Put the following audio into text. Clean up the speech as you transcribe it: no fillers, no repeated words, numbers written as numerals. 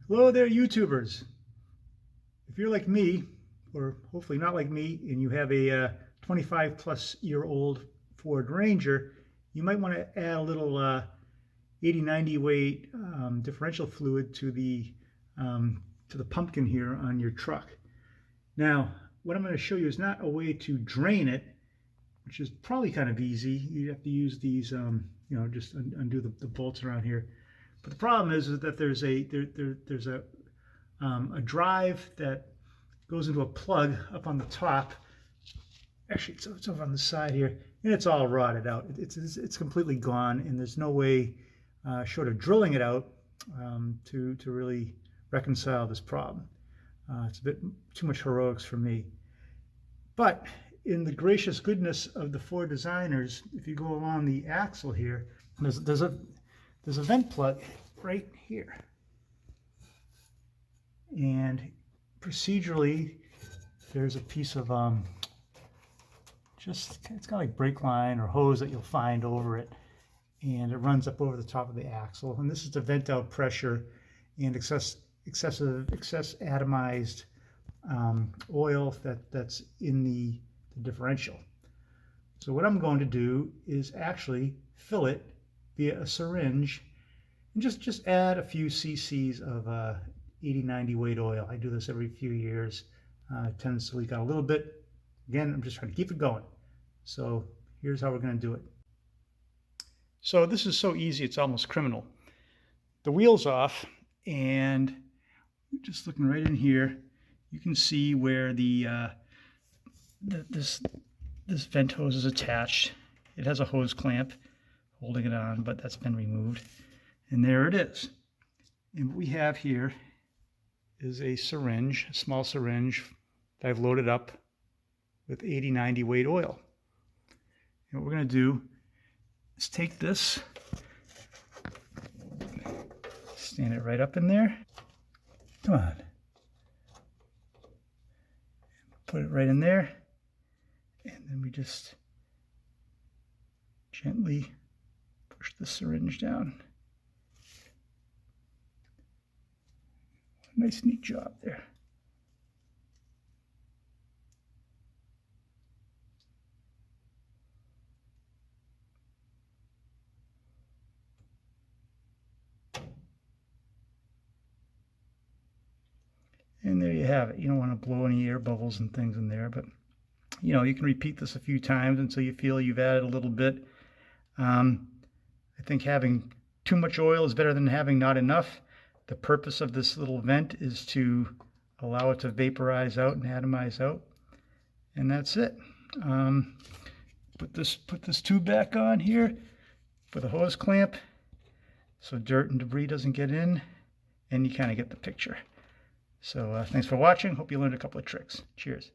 Hello there, YouTubers. If you're like me, or hopefully not like me, and you have a 25-plus-year-old Ford Ranger, you might want to add a little 80-90 weight differential fluid to the pumpkin here on your truck. Now, what I'm going to show you is not a way to drain it, which is probably kind of easy. You have to use these, just undo the bolts around here. But the problem is that there's a drive that goes into a plug up on the top. Actually, it's over on the side here, and it's all rotted out. It's completely gone, and there's no way, short of drilling it out, to really reconcile this problem. It's a bit too much heroics for me. But in the gracious goodness of the Ford designers, if you go along the axle here, there's a vent plug right here. And procedurally, there's a piece of it's kind of like brake line or hose that you'll find over it, and it runs up over the top of the axle. And this is to vent out pressure and excess atomized oil that's in the differential. So what I'm going to do is actually fill it via a syringe and just add a few cc's of 80-90 weight oil. I do this every few years. It tends to leak out a little bit. Again, I'm just trying to keep it going. So here's how we're going to do it. So this is so easy, it's almost criminal. The wheel's off, and just looking right in here, you can see where this vent hose is attached. It has a hose clamp holding it on, but that's been removed. And there it is. And what we have here is a syringe, a small syringe that I've loaded up with 80-90 weight oil. And what we're going to do is take this, stand it right up in there. Come on. Put it right in there. And then we just gently push the syringe down. Nice, neat job there. And there you have it. You don't want to blow any air bubbles and things in there, but you can repeat this a few times until you feel you've added a little bit. I think having too much oil is better than having not enough. The purpose of this little vent is to allow it to vaporize out and atomize out, and that's it. Put this tube back on here with a hose clamp so dirt and debris doesn't get in, and you kind of get the picture. So thanks for watching. Hope you learned a couple of tricks. Cheers.